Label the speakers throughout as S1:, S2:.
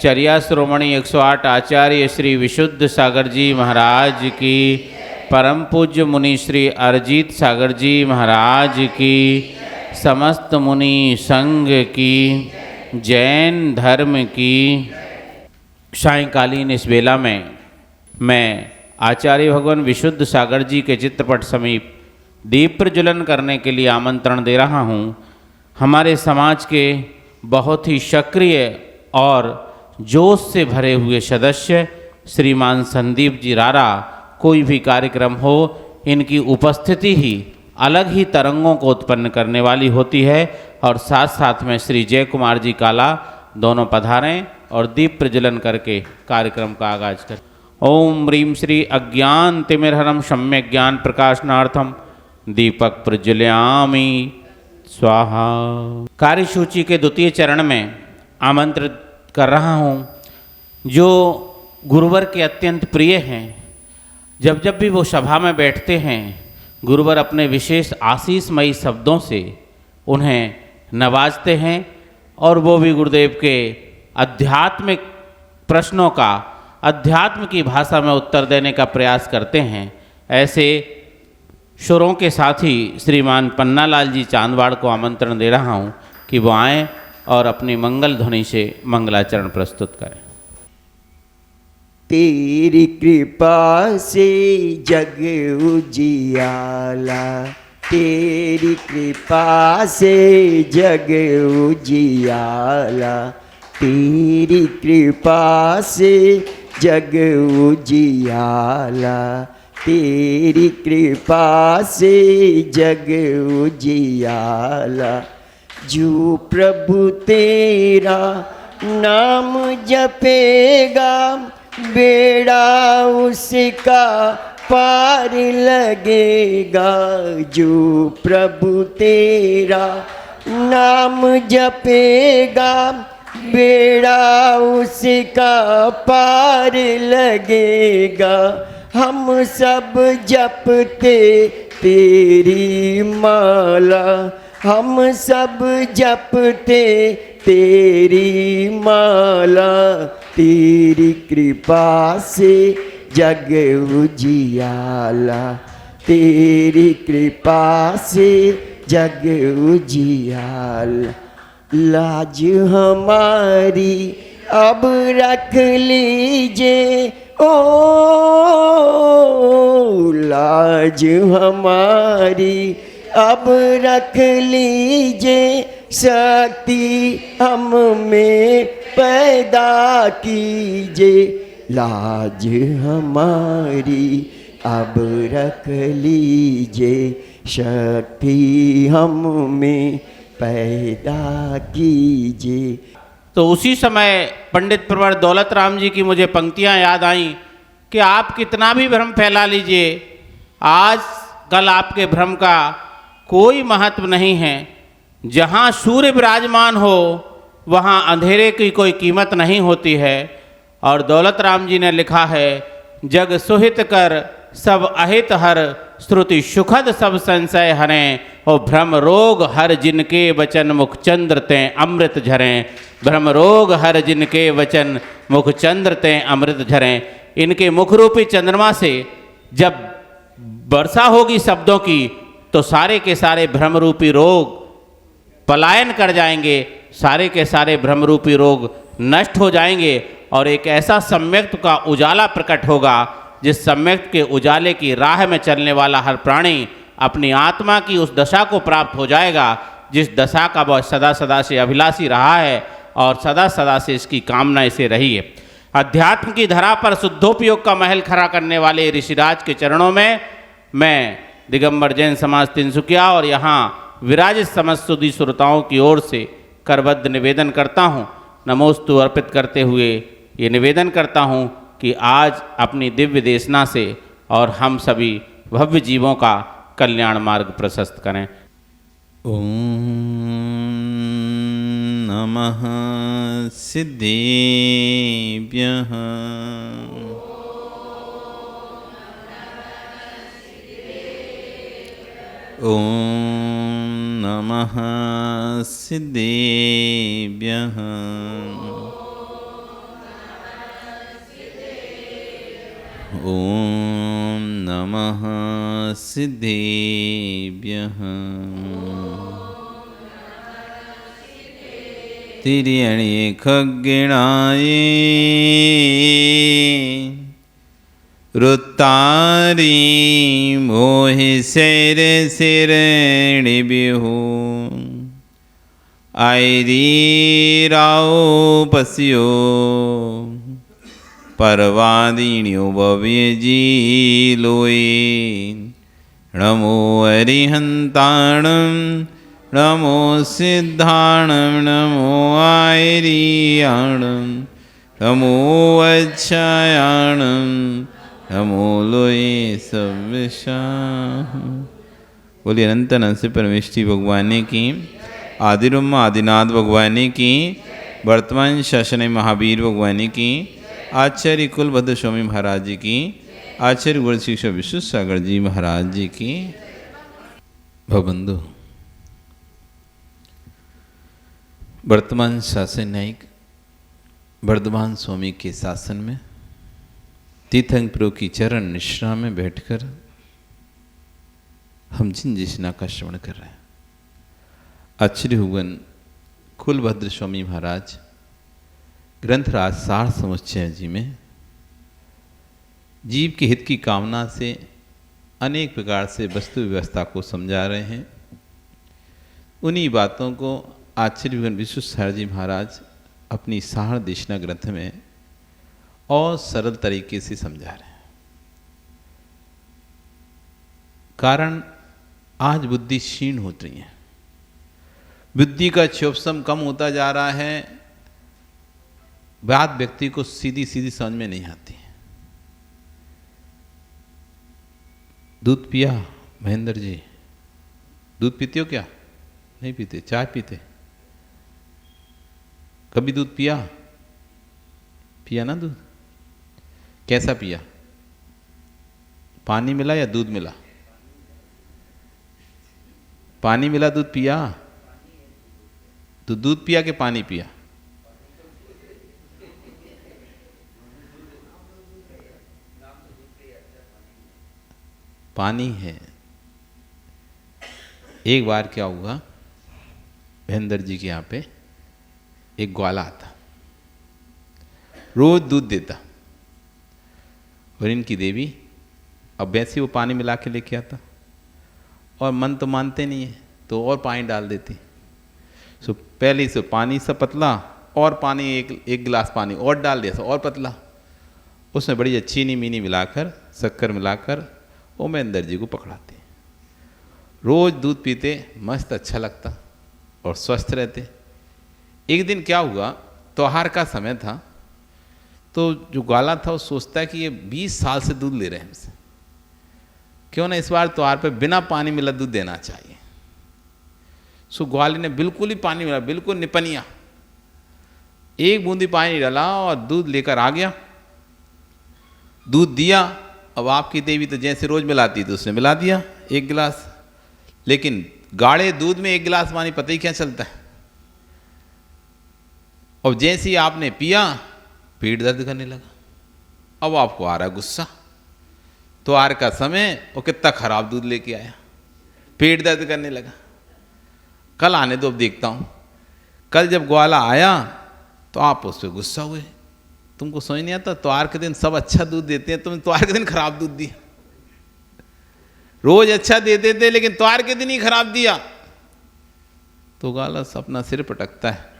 S1: चर्या श्रोमणी 108 आचार्य श्री विशुद्ध सागर जी महाराज की, परम पूज्य मुनि श्री अरजीत सागर जी महाराज की, समस्त मुनि संघ की, जैन धर्म की। सायंकालीन इस बेला में मैं आचार्य भगवान विशुद्ध सागर जी के चित्रपट समीप दीप प्रज्वलन करने के लिए आमंत्रण दे रहा हूँ। हमारे समाज के बहुत ही सक्रिय और जोश से भरे हुए सदस्य श्रीमान संदीप जी रारा, कोई भी कार्यक्रम हो, इनकी उपस्थिति ही अलग ही तरंगों को उत्पन्न करने वाली होती है। और साथ साथ में श्री जय कुमार जी काला दोनों पधारें और दीप प्रज्वलन करके कार्यक्रम का आगाज करें। ओम ह्रीं श्री अज्ञान तिमिरहरम सम्यक ज्ञान प्रकाशनार्थम दीपक प्रज्वलयामि स्वाहा। कार्यसूची के द्वितीय चरण में आमंत्रित कर रहा हूँ जो गुरुवर के अत्यंत प्रिय हैं। जब जब भी वो सभा में बैठते हैं, गुरुवर अपने विशेष आशीषमयी शब्दों से उन्हें नवाजते हैं और वो भी गुरुदेव के आध्यात्मिक प्रश्नों का अध्यात्म की भाषा में उत्तर देने का प्रयास करते हैं। ऐसे सुरों के साथ ही श्रीमान पन्नालाल जी चांदवाड़ को आमंत्रण दे रहा हूँ कि वो आएँ और अपनी मंगल ध्वनि से मंगलाचरण प्रस्तुत करें।
S2: तेरी कृपा से जग उजियाला, तेरी कृपा से जग उजियाला, तेरी कृपा से जग उजियाला, तेरी कृपा से जग उजियाला। जो प्रभु तेरा नाम जपेगा, बेड़ा उसका पार लगेगा। जो प्रभु तेरा नाम जपेगा, बेड़ा उसका पार लगेगा। हम सब जपते तेरी माला, हम सब जपते तेरी माला। तेरी कृपा से जग उजियाला, तेरी कृपा से जग उजियाला। लाज हमारी अब रख लीजिए ओ, लाज हमारी अब रख लीजिए, शक्ति हम में पैदा कीजिए। लाज हमारी अब रख लीजिए, शक्ति हम में पैदा कीजिए।
S1: तो उसी समय पंडित प्रवर दौलत राम जी की मुझे पंक्तियाँ याद आईं कि आप कितना भी भ्रम फैला लीजिए, आज कल आपके भ्रम का कोई महत्व नहीं है। जहाँ सूर्य विराजमान हो वहाँ अंधेरे की कोई कीमत नहीं होती है। और दौलत राम जी ने लिखा है, जग सुहित कर सब अहित हर, श्रुति सुखद सब संशय हरें। और भ्रम रोग हर जिनके वचन मुख चंद्र तें अमृत झरें। भ्रम रोग हर जिनके वचन मुख चंद्र तें अमृत झरें। इनके मुख रूपी चंद्रमा से जब वर्षा होगी शब्दों की, तो सारे के सारे भ्रमरूपी रोग पलायन कर जाएंगे, सारे के सारे भ्रमरूपी रोग नष्ट हो जाएंगे और एक ऐसा सम्यक्त का उजाला प्रकट होगा, जिस सम्यक्त के उजाले की राह में चलने वाला हर प्राणी अपनी आत्मा की उस दशा को प्राप्त हो जाएगा, जिस दशा का वह सदा सदा से अभिलाषी रहा है और सदा सदा से इसकी कामना इसे रही है। अध्यात्म की धरा पर शुद्धोपयोग का महल खड़ा करने वाले ऋषिराज के चरणों में मैं दिगंबर जैन समाज तिनसुकिया और यहाँ विराजित समस्त सुधी श्रोताओं की ओर से करबद्ध निवेदन करता हूँ। नमोस्तु अर्पित करते हुए ये निवेदन करता हूँ कि आज अपनी दिव्य देशना से और हम सभी भव्य जीवों का कल्याण मार्ग प्रशस्त करें।
S3: ओम नमः सिद्धेभ्यः। ओम नमः सिद्धेभ्यः। ॐ नमः सिद्धेभ्यः तिर्यणि खग्गिणाय रुत्तारी मोहि शेर शिरणिभ्युः आयरी राव पस्यो परवादिन्यो भव्यजी लोये नमो अरिहन्ताणं नमो सिद्धाणं नमो आयरियाणं नमो अच्छायाणं नमो लोये सविशा। बोलिए अनंत अनंत से परमेष्टि भगवान की, आदिरुम आदिनाथ भगवान की, वर्तमान शासन महावीर भगवान की, आचार्य कुलभद्र स्वामी महाराज जी की, आचार्य गुरु शिष्य विश्व सागर जी महाराज जी की। भवबंधु, वर्तमान शासन न्यायिक वर्धमान स्वामी के शासन में तीर्थंकरों की चरण निश्रा में बैठकर हम जिन जिसना का श्रवण कर रहे हैं, आचार्य हुवन कुलभद्र स्वामी महाराज ग्रंथराज सार समुच्चय जी में जीव के हित की कामना से अनेक प्रकार से वस्तु व्यवस्था को समझा रहे हैं। उन्हीं बातों को आचार्य हुवन विश्वेश्वर जी महाराज अपनी सार देशना ग्रंथ में और सरल तरीके से समझा रहे हैं। कारण आज बुद्धि क्षीण हो रही है, बुद्धि का चौपसम कम होता जा रहा है, बात व्यक्ति को सीधी सीधी समझ में नहीं आती है। दूध पिया महेंद्र जी? दूध पीते हो क्या? नहीं पीते। चाय पीते? कभी दूध पिया? पिया ना दूध? कैसा पिया? पानी मिला या दूध मिला? पानी मिला, दूध पिया? तो दूध पिया कि पानी पिया? पानी है। एक बार क्या हुआ, महेंद्र जी के यहाँ पे एक ग्वाला आता, रोज दूध देता, और इनकी देवी अब वैसे वो पानी मिला के लेके आता, और मन तो मानते नहीं है तो और पानी डाल देती। सो पहले से पानी सा पतला, और पानी एक गिलास पानी और डाल दिया और पतला, उसमें बड़ी चीनी मीनी मिलाकर, शक्कर मिलाकर वो महेंद्र जी को पकड़ाते। रोज दूध पीते, मस्त अच्छा लगता और स्वस्थ रहते। एक दिन क्या हुआ, त्योहार का समय था, तो जो ग्वाला था वो सोचता है कि ये 20 साल से दूध ले रहे हैं हमसे, क्यों ना इस बार त्योहार पे बिना पानी मिला दूध देना चाहिए। सो ग्वाले ने बिल्कुल ही पानी मिला, बिल्कुल निपनिया, एक बूंदी पानी डाला और दूध लेकर आ गया। दूध दिया। अब आपकी देवी तो जैसे रोज मिलाती तो उसने मिला दिया 1 गिलास, लेकिन गाढ़े दूध में 1 गिलास पानी पता ही क्या चलता है। और जैसे ही आपने पिया, पेट दर्द करने लगा। अब आपको आ रहा है गुस्सा, त्योहार का समय और कितना खराब दूध लेके आया, पेट दर्द करने लगा। कल आने दो, अब देखता हूं। कल जब ग्वाला आया तो आप उस पर गुस्सा हुए, तुमको समझ नहीं आता, त्योहार के दिन सब अच्छा दूध देते हैं, तुमने त्योहार के दिन खराब दूध दिया। रोज अच्छा दे देते लेकिन त्योहार के दिन ही खराब दिया। तो ग्वाला अपना सिर पटकता है,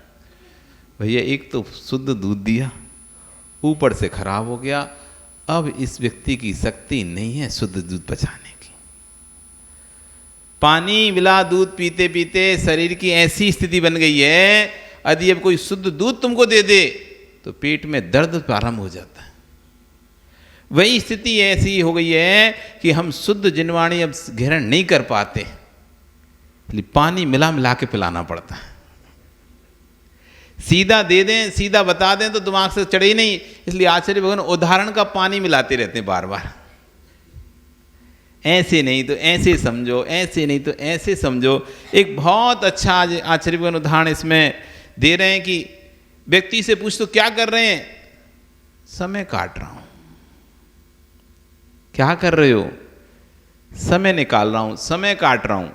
S3: भैया एक तो शुद्ध दूध दिया, ऊपर से खराब हो गया, अब इस व्यक्ति की शक्ति नहीं है शुद्ध दूध पचाने की। पानी मिला दूध पीते पीते शरीर की ऐसी स्थिति बन गई है, यदि अब कोई शुद्ध दूध तुमको दे दे तो पेट में दर्द प्रारंभ हो जाता है। वही स्थिति ऐसी हो गई है कि हम शुद्ध जिनवाणी अब ग्रहण नहीं कर पाते, इसलिए पानी मिला मिला के पिलाना पड़ता है। सीधा दे दें, सीधा बता दें तो दिमाग से चढ़े ही नहीं, इसलिए आचार्य भगवान उदाहरण का पानी मिलाते रहते हैं बार बार। ऐसे नहीं तो ऐसे समझो, ऐसे नहीं तो ऐसे समझो। एक बहुत अच्छा आचार्य भगवान उदाहरण इसमें दे रहे हैं कि व्यक्ति से पूछ तो क्या कर रहे हैं, समय काट रहा हूं। क्या कर रहे हो? समय निकाल रहा हूं, समय काट रहा हूं,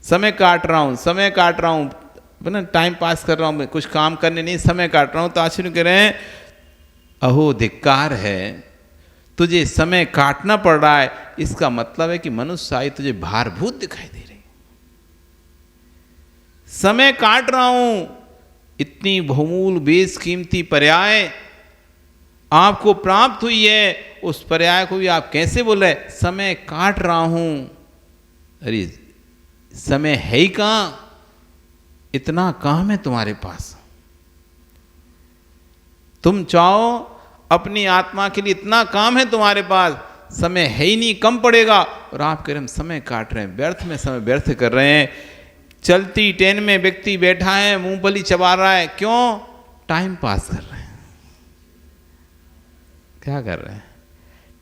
S3: समय काट रहा हूं, समय काट रहा हूं, ना टाइम पास कर रहा हूं, कुछ काम करने नहीं, समय काट रहा हूं। तो आचार्य कह रहे हैं अहो धिक्कार है, तुझे समय काटना पड़ रहा है, इसका मतलब है कि मनुष्य आयु तुझे भारभूत दिखाई दे रही। समय काट रहा हूं, इतनी बहुमूल बेशकीमती पर्याय आपको प्राप्त हुई है, उस पर्याय को भी आप कैसे बोल रहे? समय काट रहा हूं। अरे समय है ही कहां, इतना काम है तुम्हारे पास। तुम चाहो अपनी आत्मा के लिए, इतना काम है तुम्हारे पास, समय है ही नहीं, कम पड़ेगा। और आप कह रहे हम समय काट रहे हैं, व्यर्थ में समय व्यर्थ कर रहे हैं। चलती ट्रेन में व्यक्ति बैठा है, मूंगफली चबा रहा है, क्यों? टाइम पास कर रहे हैं। क्या कर रहे हैं?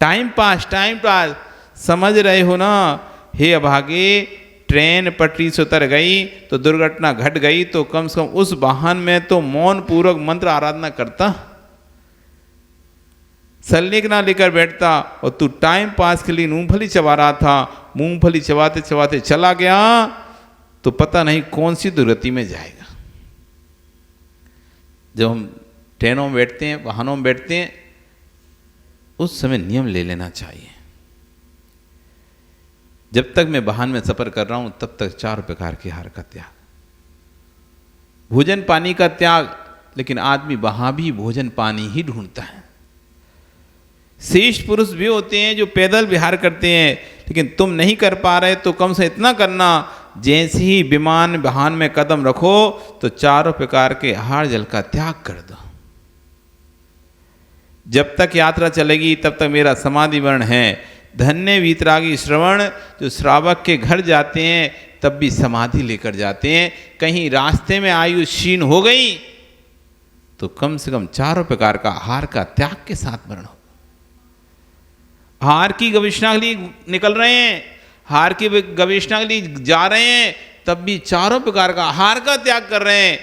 S3: Time pass, time pass. समझ रहे हो ना? हे अभागे, ट्रेन पटरी से उतर गई तो दुर्घटना घट गई, तो कम से कम उस वाहन में तो मौन पूर्वक मंत्र आराधना करता, सल्लेख ना लेकर बैठता, और तू टाइम पास के लिए मूंगफली चबा रहा था। मूंगफली चबाते चबाते चला गया तो पता नहीं कौन सी दुर्गति में जाएगा। जब हम ट्रेनों में बैठते हैं, वाहनों में बैठते हैं, उस समय नियम ले लेना चाहिए। जब तक मैं वाहन में सफर कर रहा हूं तब तक 4 प्रकार के आहार का त्याग, भोजन पानी का त्याग। लेकिन आदमी वहां भी भोजन पानी ही ढूंढता है। शेष पुरुष भी होते हैं जो पैदल विहार करते हैं, लेकिन तुम नहीं कर पा रहे तो कम से इतना करना, जैसे ही विमान वाहन में कदम रखो तो 4 प्रकार के आहार जल का त्याग कर दो। जब तक यात्रा चलेगी तब तक मेरा समाधि वर्ण है। धन्य वीतरागी श्रवण, जो श्रावक के घर जाते हैं तब भी समाधि लेकर जाते हैं। कहीं रास्ते में आयु क्षीण हो गई तो कम से कम 4 प्रकार का आहार का त्याग के साथ मरण हो। हार की गवेषणा के लिए निकल रहे हैं, हार की गवेषणा के लिए जा रहे हैं, तब भी 4 प्रकार का आहार का त्याग कर रहे हैं।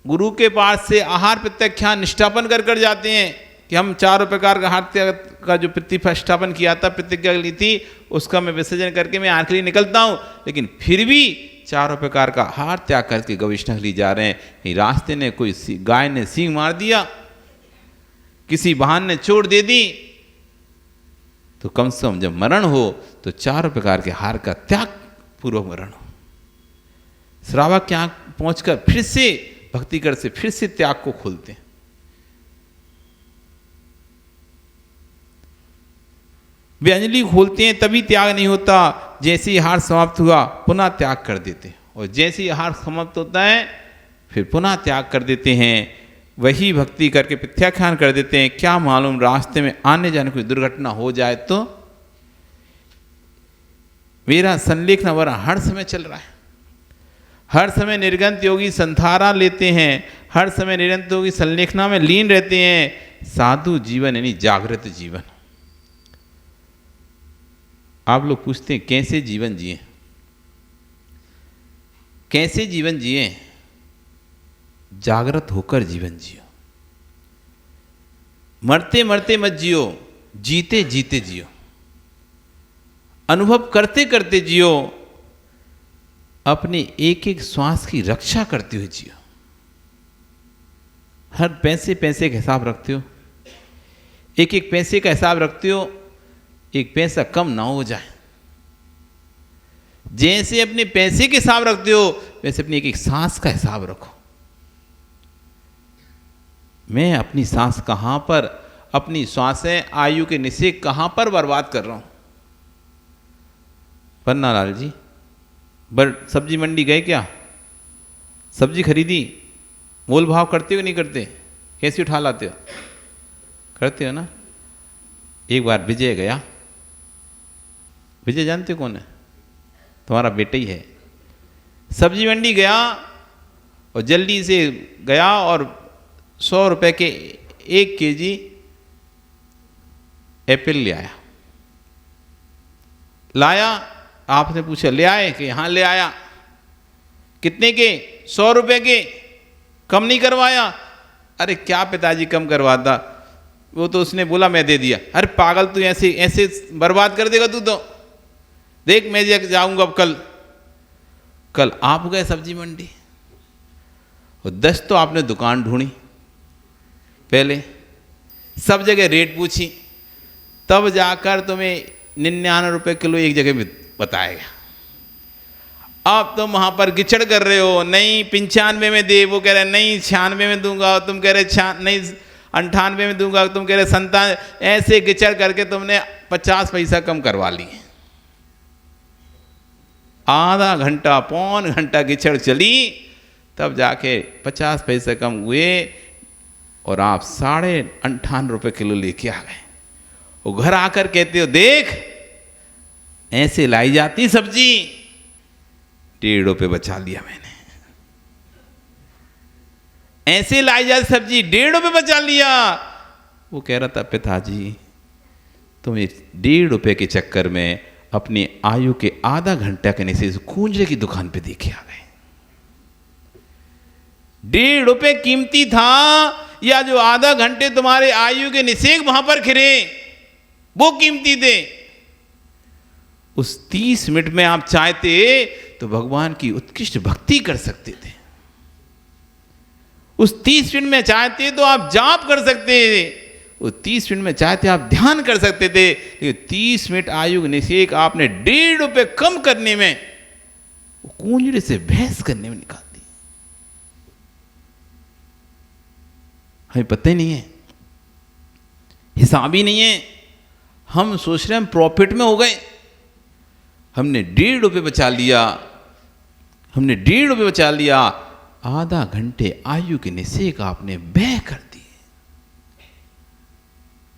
S3: गुरु के पास से आहार प्रत्याख्यान निष्ठापन कर कर जाते हैं कि हम 4 प्रकार का आहार त्याग का जो प्रतिष्ठापन किया था, प्रतिज्ञा ली थी, उसका मैं विसर्जन करके मैं आहार के लिए निकलता हूं। लेकिन फिर भी 4 प्रकार का आहार त्याग करके गवेषणा के लिए जा रहे हैं। रास्ते ने कोई गाय ने सींग मार दिया, किसी वाहन ने चोट दे दी, तो कम से कम जब मरण हो तो 4 प्रकार के आहार का त्याग पूर्वक मरण हो। श्रावक के यहाँ पहुंचकर फिर से भक्ति कर से फिर से त्याग को खोलते हैं। वे अंजलि खोलते हैं तभी त्याग नहीं होता, जैसे ही आहार समाप्त हुआ पुनः त्याग कर देते हैं, और जैसे ही आहार समाप्त होता है फिर पुनः त्याग कर देते हैं। वही भक्ति करके प्रत्याख्यान कर देते हैं। क्या मालूम रास्ते में आने जाने कोई दुर्घटना हो जाए तो। मेरा संलेखना वर्ण हर समय चल रहा है, हर समय निर्गंत योगी संधारा लेते हैं, हर समय निर्गंत योगी संलेखना में लीन रहते हैं। साधु जीवन यानी जागृत जीवन। आप लोग पूछते हैं कैसे जीवन जिए, कैसे जीवन जिए? जागृत होकर जीवन जियो। मरते मरते मत जियो, जीते जीते जियो, अनुभव करते करते जियो, अपने एक एक श्वास की रक्षा करते हुए जियो। हर पैसे पैसे का हिसाब रखते हो, एक एक पैसे का हिसाब रखते हो, एक पैसा कम ना हो जाए। जैसे अपने पैसे के हिसाब रखते हो वैसे अपनी एक एक सांस का हिसाब रखो। मैं अपनी सांस कहां पर, अपनी श्वासें आयु के निश्चय कहां पर बर्बाद कर रहा हूं। पन्नालाल जी सब्जी मंडी गए क्या? सब्जी खरीदी, मोल भाव करते हो नहीं करते? कैसे उठा लाते हो? करते हो ना। एक बार विजय गया, विजय जानते हो कौन है? तुम्हारा बेटा ही है। सब्जी मंडी गया और जल्दी से गया और 100 रुपए के 1 केजी एप्पल ले आया। लाया, आपने पूछा ले आए कि हाँ ले आया। कितने के? 100 रुपए के। कम नहीं करवाया? अरे क्या पिताजी कम करवाता, वो तो उसने बोला मैं दे दिया। अरे पागल, तू ऐसे ऐसे बर्बाद कर देगा तू तो, देख मैं जाऊंगा अब कल आप गए सब्जी मंडी और 10 तो आपने दुकान ढूंढी, पहले सब जगह रेट पूछी, तब जाकर तुम्हें 99 रुपये किलो एक जगह में बताएगा। अब तुम वहाँ पर गिचड़ कर रहे हो, नहीं 95 में दे, वो कह रहे नहीं 96 में दूंगा, तुम कह रहे नहीं 98 में दूंगा, तुम कह रहे 97, ऐसे गिचड़ करके तुमने 50 पैसा कम करवा लिए। आधा घंटा पौन घंटा गिचड़ चली, तब जाके 50 पैसे कम हुए और आप 98.5 रुपये किलो लेके आ गए। वो घर आकर कहते हो देख ऐसे लाई जाती सब्जी, 1.5 रुपये बचा लिया मैंने, ऐसे लाई जाती सब्जी 1.5 रुपये बचा लिया। वो कह रहा था पिताजी तुम 1.5 रुपये के चक्कर में अपनी आयु के आधा घंटा के नीचे कूंजे की दुकान पे देखे आ गए। 1.5 रुपये कीमती था या जो आधा घंटे तुम्हारे आयु के निषेक वहां पर खिरे वो कीमती थे। उस 30 मिनट में आप चाहते तो भगवान की उत्कृष्ट भक्ति कर सकते थे, उस 30 मिनट में चाहते तो आप जाप कर सकते थे, उस 30 मिनट में चाहते आप ध्यान कर सकते थे। लेकिन 30 मिनट आयु निषेक आपने 1.5 रुपये कम करने में, कुंजड़े से बहस करने में निकाल दी। हमें पता ही नहीं है, हिसाब ही नहीं है, हम सोच रहे हैं हम प्रॉफिट में हो गए, हमने 1.5 रुपये बचा लिया, हमने 1.5 रुपये बचा लिया। आधा घंटे आयु के निषेक आपने व्यय कर दिए।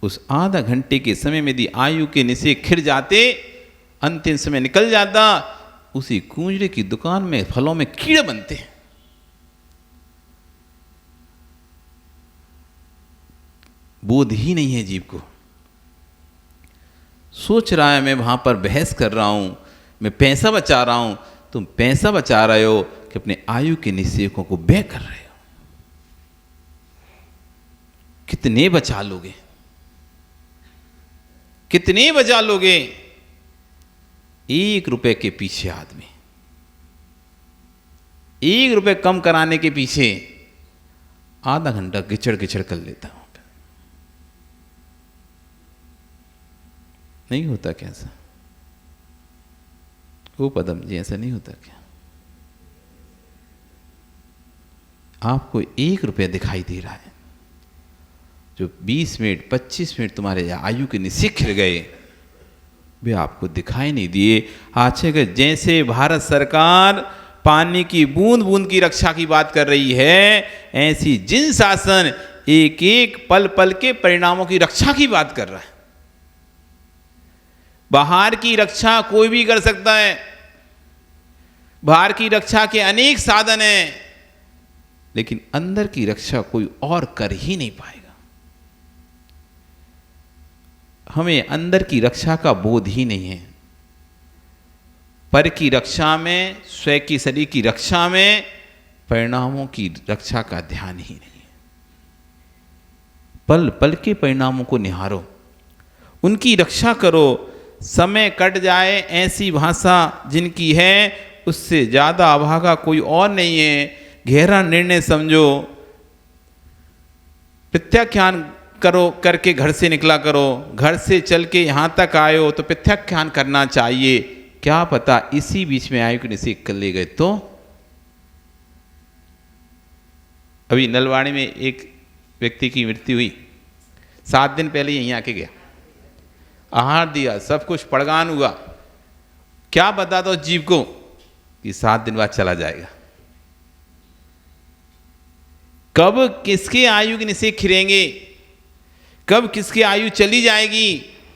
S3: उस आधा घंटे के समय में यदि आयु के निषेक खिर जाते, अंतिम समय निकल जाता, उसी कुंजड़े की दुकान में फलों में कीड़े बनते हैं। बोध ही नहीं है जीव को, सोच रहा है मैं वहां पर बहस कर रहा हूं, मैं पैसा बचा रहा हूं। तुम पैसा बचा रहे हो कि अपने आयु के निषेकों को व्यय कर रहे हो। कितने बचा लोगे, कितने बचा लोगे? 1 रुपए के पीछे आदमी 1 रुपए कम कराने के पीछे आधा घंटा गिचड़ गिचड़ कर लेता हूं। नहीं होता क्या ऐसा? वो पदम जी ऐसा नहीं होता क्या? आपको 1 रुपया दिखाई दे रहा है, जो 20 मिनट 25 मिनट तुम्हारे आयु के निषेक खिर गए, वे आपको दिखाई नहीं दिए। आज जैसे भारत सरकार पानी की बूंद बूंद की रक्षा की बात कर रही है, ऐसी जिन शासन एक एक पल पल के परिणामों की रक्षा की बात कर रहा है। बाहर की रक्षा कोई भी कर सकता है, बाहर की रक्षा के अनेक साधन हैं, लेकिन अंदर की रक्षा कोई और कर ही नहीं पाएगा। हमें अंदर की रक्षा का बोध ही नहीं है। पर की रक्षा में, स्वयं की शरीर की रक्षा में, परिणामों की रक्षा का ध्यान ही नहीं है। पल पल के परिणामों को निहारो, उनकी रक्षा करो। समय कट जाए ऐसी भाषा जिनकी है, उससे ज्यादा अभागा कोई और नहीं है। गहरा निर्णय समझो, प्रत्याख्यान करो, करके घर से निकला करो। घर से चल के यहां तक आए हो तो प्रत्याख्यान करना चाहिए। क्या पता इसी बीच में आयु के निषेक कर ले गए तो। अभी नलवाड़ी में एक व्यक्ति की मृत्यु हुई, 7 दिन पहले यहीं आके गया, आहार दिया, सब कुछ पड़गान हुआ। क्या बता दो जीव को कि 7 दिन बाद चला जाएगा। कब किसके आयु के निषेक खिरेंगे, कब किसकी आयु चली जाएगी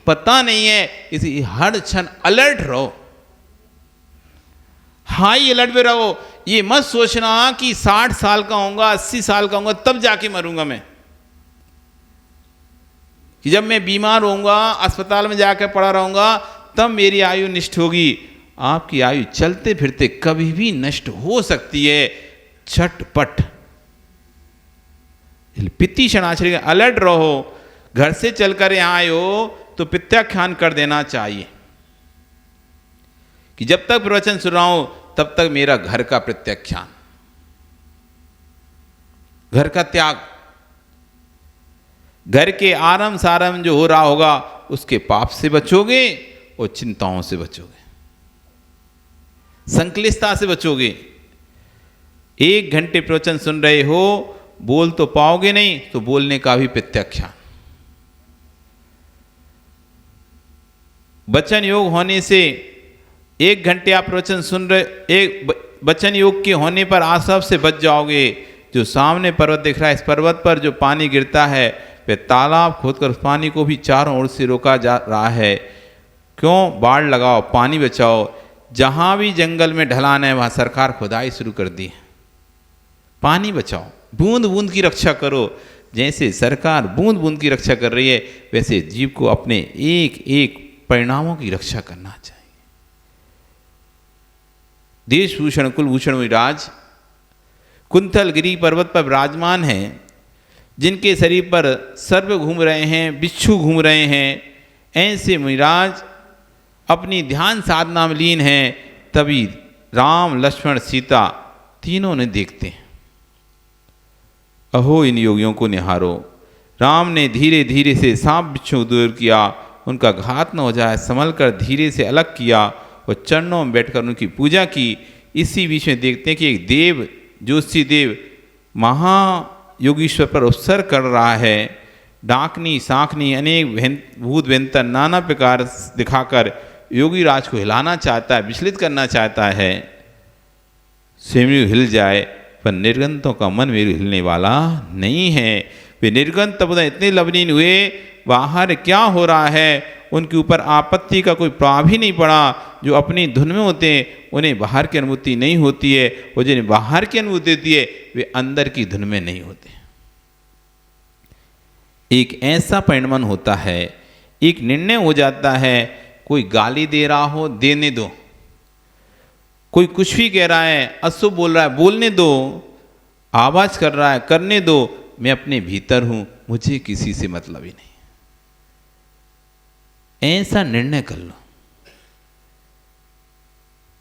S3: पता नहीं है। इसी हर क्षण अलर्ट रहो, हाई अलर्ट पे रहो। ये मत सोचना कि 60 साल का होऊंगा, 80 साल का होऊंगा तब जाके मरूंगा मैं, कि जब मैं बीमार होऊंगा, अस्पताल में जाकर पड़ा रहूंगा, तब मेरी आयु नष्ट होगी। आपकी आयु चलते फिरते कभी भी नष्ट हो सकती है, झटपट। पित्ती शनाचरी अलर्ट रहो। घर से चलकर यहाँ आए हो तो प्रत्याख्यान कर देना चाहिए कि जब तक प्रवचन सुन रहा हूं तब तक मेरा घर का प्रत्याख्यान, घर का त्याग, घर के आरम सारम जो हो रहा होगा उसके पाप से बचोगे और चिंताओं से बचोगे, संक्लिष्टता से बचोगे। 1 घंटे प्रवचन सुन रहे हो, बोल तो पाओगे नहीं तो बोलने का भी प्रत्याख्यान। वचन योग होने से 1 घंटे आप प्रवचन सुन रहे, एक वचन योग के होने पर आप सब से बच जाओगे। जो सामने पर्वत दिख रहा है, इस पर्वत पर जो पानी गिरता है वह तालाब खोदकर उस पानी को भी चारों ओर से रोका जा रहा है। क्यों? बाढ़ लगाओ, पानी बचाओ। जहां भी जंगल में ढलान है वहां सरकार खुदाई शुरू कर दी है। पानी बचाओ, बूंद बूंद की रक्षा करो। जैसे सरकार बूंद बूंद की रक्षा कर रही है वैसे जीव को अपने एक एक परिणामों की रक्षा करना चाहिए। देश भूषण कुलभूषण विराज कुंतल गिरी पर्वत पर विराजमान हैं, जिनके शरीर पर सर्प घूम रहे हैं, बिच्छू घूम रहे हैं, ऐसे मिराज अपनी ध्यान साधना में लीन हैं। तभी राम लक्ष्मण सीता तीनों ने देखते हैं। अहो इन योगियों को निहारो। राम ने धीरे धीरे से सांप बिच्छू दूर किया, उनका घात न हो जाए संभल कर धीरे से अलग किया और चरणों में बैठकर उनकी पूजा की। इसी बीच में देखते हैं कि एक देव, ज्योतिषी देव महायोगीश्वर पर उपसर्ग कर रहा है। डाकनी सांखनी अनेक भूत व्यंतर नाना प्रकार दिखाकर योगी राज को हिलाना चाहता है, विचलित करना चाहता है। स्वयं हिल जाए पर निर्गंतों का मन मेरे हिलने वाला नहीं है। वे निर्गंत तब इतने लवलीन हुए, बाहर क्या हो रहा है उनके ऊपर आपत्ति का कोई प्रभाव ही नहीं पड़ा। जो अपनी धुन में होते हैं उन्हें बाहर की अनुभूति नहीं होती है, और जिन्हें बाहर की अनुभूति होती है वे अंदर की धुन में नहीं होते। एक ऐसा परिणमन होता है, एक निर्णय हो जाता है। कोई गाली दे रहा हो, देने दो। कोई कुछ भी कह रहा है, अशुभ बोल रहा है, बोलने दो। आवाज कर रहा है, करने दो। मैं अपने भीतर हूं, मुझे किसी से मतलब ही नहीं। ऐसा निर्णय कर लो।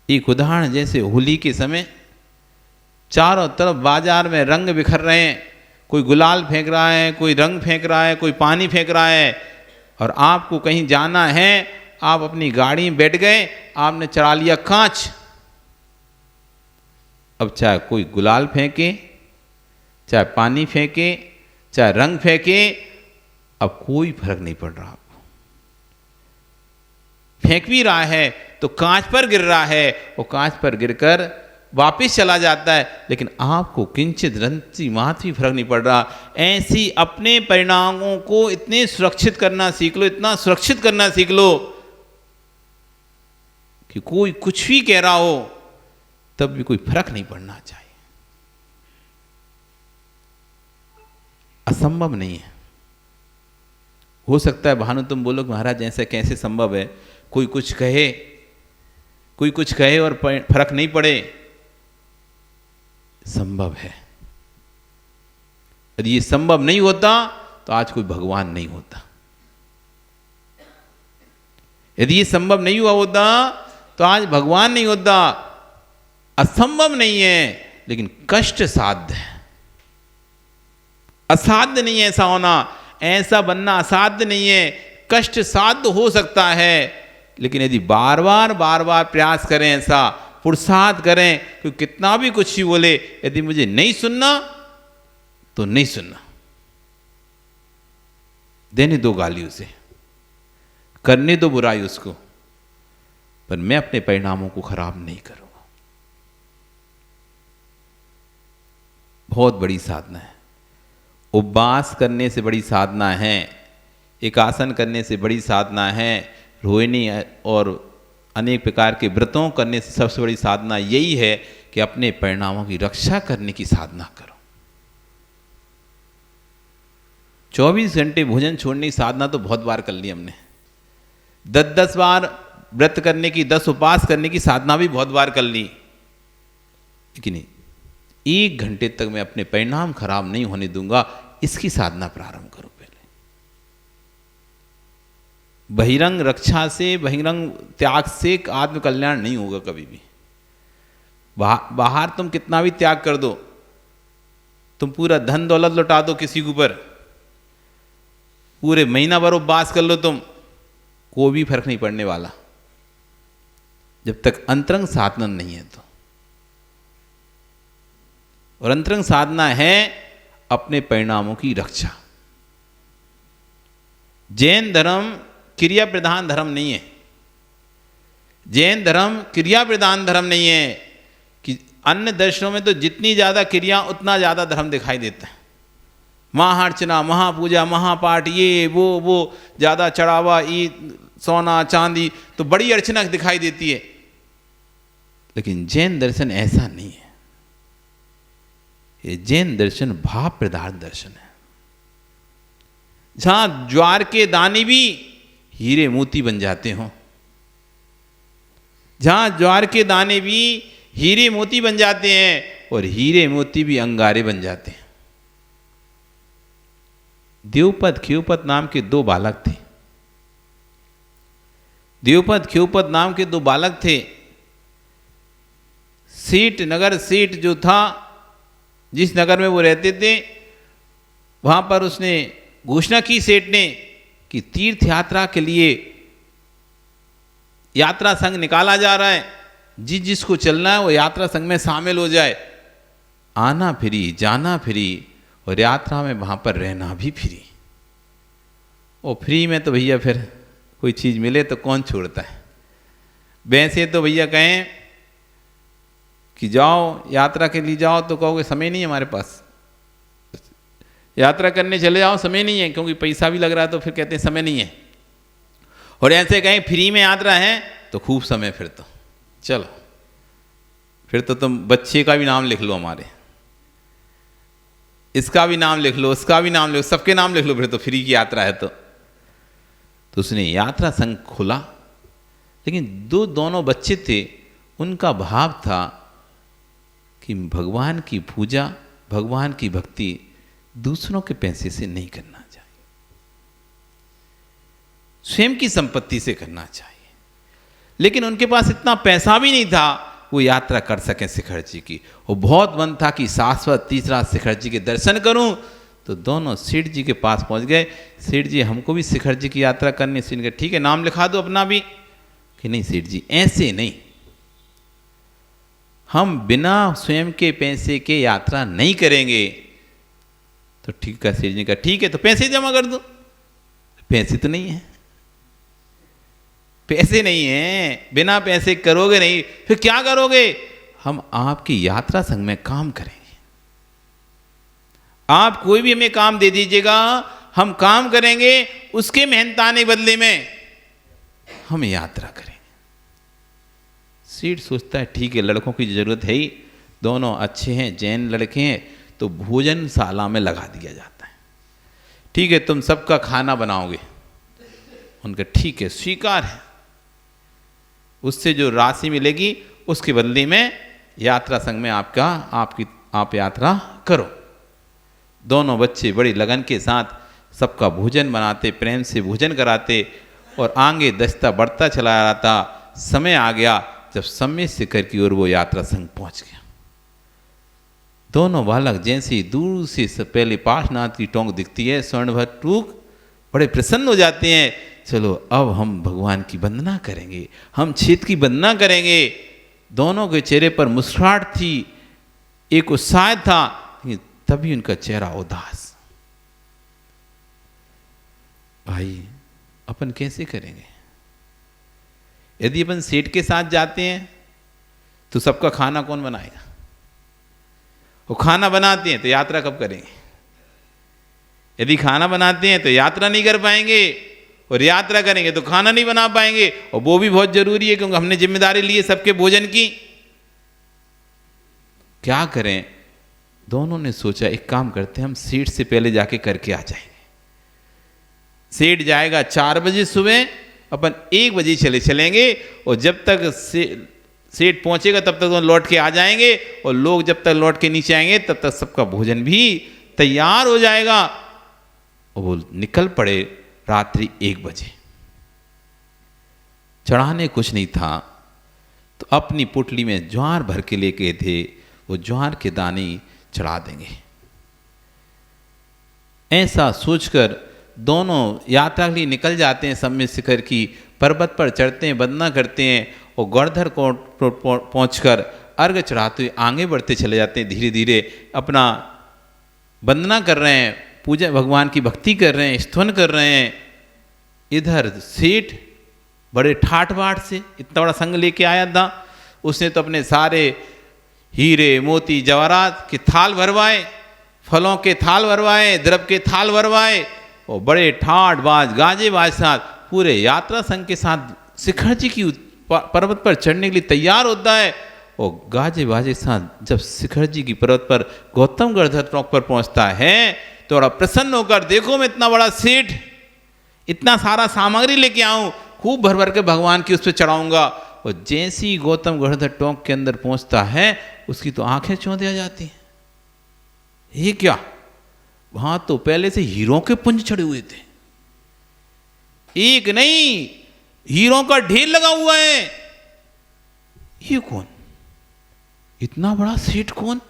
S3: एक उदाहरण, जैसे होली के समय चारों तरफ बाजार में रंग बिखर रहे हैं। कोई गुलाल फेंक रहा है, कोई रंग फेंक रहा है, कोई पानी फेंक रहा है, और आपको कहीं जाना है, आप अपनी गाड़ी में बैठ गए, आपने चढ़ा लिया कांच। अब चाहे कोई गुलाल फेंके, चाहे पानी फेंके, चाहे रंग फेंके, अब कोई फर्क नहीं पड़ रहा। आपको फेंक भी रहा है तो कांच पर गिर रहा है, वो कांच पर गिरकर वापस चला जाता है, लेकिन आपको किंचित रंती मात्र भी फर्क नहीं पड़ रहा। ऐसी अपने परिणामों को इतने सुरक्षित करना सीख लो, इतना सुरक्षित करना सीख लो कि कोई कुछ भी कह रहा हो तब भी कोई फर्क नहीं पड़ना चाहिए। असंभव नहीं है। हो सकता है भानु तुम बोलो कि महाराज ऐसा कैसे संभव है, कोई कुछ कहे और फर्क नहीं पड़े। संभव है। यदि ये संभव नहीं होता तो आज कोई भगवान नहीं होता। यदि ये संभव नहीं हुआ होता तो आज भगवान नहीं होता। असंभव नहीं है, लेकिन कष्ट साध्य है। असाध्य नहीं है ऐसा होना, ऐसा बनना असाध्य नहीं है। कष्ट साध्य हो सकता है, लेकिन यदि बार बार प्रयास करें, ऐसा पुरुषार्थ करें कि कितना भी कुछ ही बोले, यदि मुझे नहीं सुनना तो नहीं सुनना। देने दो गाली उसे, करने दो बुराई उसको, पर मैं अपने परिणामों को खराब नहीं करूंगा। बहुत बड़ी साधना है। उपवास करने से बड़ी साधना है, एक आसन करने से बड़ी साधना है, रोहिणी और अनेक प्रकार के व्रतों करने से सबसे बड़ी साधना यही है कि अपने परिणामों की रक्षा करने की साधना करो। 24 घंटे भोजन छोड़ने की साधना तो बहुत बार कर ली हमने। 10 बार व्रत करने की, 10 उपवास करने की साधना भी बहुत बार कर ली, लेकिन 1 घंटे तक मैं अपने परिणाम खराब नहीं होने दूंगा, इसकी साधना प्रारंभ करो। पहले बहिरंग रक्षा से, बहिरंग त्याग से आत्म कल्याण नहीं होगा कभी भी। बाहर तुम कितना भी त्याग कर दो, तुम पूरा धन दौलत लुटा दो किसी के ऊपर, पूरे महीना भर उपवास कर लो तुम, कोई भी फर्क नहीं पड़ने वाला जब तक अंतरंग साधना नहीं है तो। और अंतरंग साधना है अपने परिणामों की रक्षा। जैन धर्म क्रिया प्रधान धर्म नहीं है। जैन धर्म क्रिया प्रधान धर्म नहीं है कि अन्य दर्शनों में तो जितनी ज़्यादा क्रिया उतना ज़्यादा धर्म दिखाई देता है। महाअर्चना, महापूजा, महापाठ, ये वो ज़्यादा चढ़ावा, ये सोना चांदी, तो बड़ी अर्चना दिखाई देती है। लेकिन जैन दर्शन ऐसा नहीं है। ये जैन दर्शन भाव प्रधान दर्शन है, जहां ज्वार के दाने भी हीरे मोती बन जाते हों, जहां ज्वार के दाने भी हीरे मोती बन जाते हैं और हीरे मोती भी अंगारे बन जाते हैं। देवपद ख्योपद नाम के दो बालक थे। देवपद ख्योपद नाम के दो बालक थे। सेठ, नगर सेठ जो था, जिस नगर में वो रहते थे, वहां पर उसने घोषणा की सेठ ने कि तीर्थ यात्रा के लिए यात्रा संघ निकाला जा रहा है, जिसको चलना है वो यात्रा संघ में शामिल हो जाए। आना फ्री, जाना फ्री, और यात्रा में वहां पर रहना भी फ्री। और फ्री में तो भैया फिर कोई चीज़ मिले तो कौन छोड़ता है। वैसे तो भैया कहें कि जाओ यात्रा के लिए जाओ तो कहोगे समय नहीं है हमारे पास, यात्रा करने चले जाओ समय नहीं है, क्योंकि पैसा भी लग रहा है, तो फिर कहते हैं समय नहीं है। और ऐसे कहें फ्री में यात्रा है तो खूब समय, फिर तो चलो, फिर तो तुम बच्चे का भी नाम लिख लो, हमारे इसका भी नाम लिख लो, उसका भी नाम लिख लो, सबके नाम लिख लो, फिर तो फ्री की यात्रा है। तो उसने यात्रा संघ खोला। लेकिन दोनों बच्चे थे, उनका भाव था कि भगवान की पूजा, भगवान की भक्ति दूसरों के पैसे से नहीं करना चाहिए, स्वयं की संपत्ति से करना चाहिए। लेकिन उनके पास इतना पैसा भी नहीं था वो यात्रा कर सकें शिखर जी की। और बहुत मन था कि शाश्वत तीसरा शिखर जी के दर्शन करूं। तो दोनों सेठ जी के पास पहुंच गए। सेठ जी, हमको भी शिखर जी की यात्रा करनी। सेठ कहा ठीक है, नाम लिखा दो अपना भी। कि नहीं सेठ जी, ऐसे नहीं, हम बिना स्वयं के पैसे के यात्रा नहीं करेंगे। तो ठीक है, सेठ जी का ठीक है, तो पैसे जमा कर दो। पैसे तो नहीं है, पैसे नहीं है, बिना पैसे करोगे नहीं, फिर क्या करोगे? हम आपकी यात्रा संघ में काम करेंगे। आप कोई भी हमें काम दे दीजिएगा, हम काम करेंगे, उसके मेहनताने बदले में हम यात्रा करेंगे। सेठ सोचता है ठीक है, लड़कों की जरूरत है ही, दोनों अच्छे हैं, जैन लड़के हैं, तो भोजनशाला में लगा दिया जाता है। ठीक है, तुम सबका खाना बनाओगे। उनका ठीक है, स्वीकार है। उससे जो राशि मिलेगी उसके बदले में यात्रा संघ में आप यात्रा करो। दोनों बच्चे बड़ी लगन के साथ सबका भोजन बनाते, प्रेम से भोजन कराते, और आगे दस्ता बढ़ता चला रहा था। समय आ गया जब समय शिखर की ओर वो यात्रा संघ पहुंच गया। दोनों बालक जैसे ही दूर से पहले पार्श्वनाथ की टोंक दिखती है, स्वर्णभर टूक, बड़े प्रसन्न हो जाते हैं। चलो अब हम भगवान की वंदना करेंगे, हम क्षेत्र की वंदना करेंगे। दोनों के चेहरे पर मुस्कुराहट थी, एक उत्साह था, तभी उनका चेहरा उदास। भाई अपन कैसे करेंगे? यदि अपन सेठ के साथ जाते हैं तो सबका खाना कौन बनाएगा? वो खाना बनाते हैं तो यात्रा कब करेंगे? यदि खाना बनाते हैं तो यात्रा नहीं कर पाएंगे, और यात्रा करेंगे तो खाना नहीं बना पाएंगे, और वो भी बहुत जरूरी है क्योंकि हमने जिम्मेदारी ली है सबके भोजन की। क्या करें? दोनों ने सोचा एक काम करते हैं, हम सेठ से पहले जाके करके आ जाएंगे। सेठ जाएगा 4 बजे सुबह, अपन 1 बजे चलेंगे, और जब तक सेठ पहुंचेगा तब तक तो लौट के आ जाएंगे, और लोग जब तक लौट के नीचे आएंगे तब तक सबका भोजन भी तैयार हो जाएगा। और वो निकल पड़े रात्रि 1 बजे। चढ़ाने कुछ नहीं था, तो अपनी पुटली में ज्वार भर के लेके थे, वो ज्वार के दाने चढ़ा देंगे। ऐसा सोचकर दोनों यात्रा के लिए निकल जाते हैं। सम्मित शिखर की पर्वत पर चढ़ते हैं, वंदना करते हैं और गौरधर को पहुंचकर अर्घ चढ़ाते हुए आगे बढ़ते चले जाते हैं। धीरे धीरे अपना वंदना कर रहे हैं, पूजा भगवान की भक्ति कर रहे हैं, स्तवन कर रहे हैं। इधर सेठ बड़े ठाठ बाट से इतना बड़ा संग लेके आया था, उसने तो अपने सारे हीरे मोती जवाहरात के थाल भरवाए, फलों के थाल भरवाए, द्रव्य के थाल भरवाए और बड़े ठाठ बाज गाजे बाज साथ पूरे यात्रा संघ के साथ शिखर जी की पर्वत पर चढ़ने के लिए तैयार होता है। और गाजे बाजे साथ जब शिखर जी की पर्वत पर गौतम गढ़धर टॉप पर पहुंचता है तो बड़ा प्रसन्न होकर, देखो मैं इतना बड़ा सेठ, इतना सारा सामग्री लेके आऊं, खूब भर भर के भगवान की उस पर चढ़ाऊंगा। और जैसे ही गौतम गढ़धर टोंक के अंदर पहुंचता है उसकी तो आंखें चौंध आ जाती हैं। ये क्या, वहां तो पहले से हीरों के पुंज चढ़े हुए थे, एक नहीं हीरों का ढेर लगा हुआ है। ये कौन, इतना बड़ा सेठ कौन?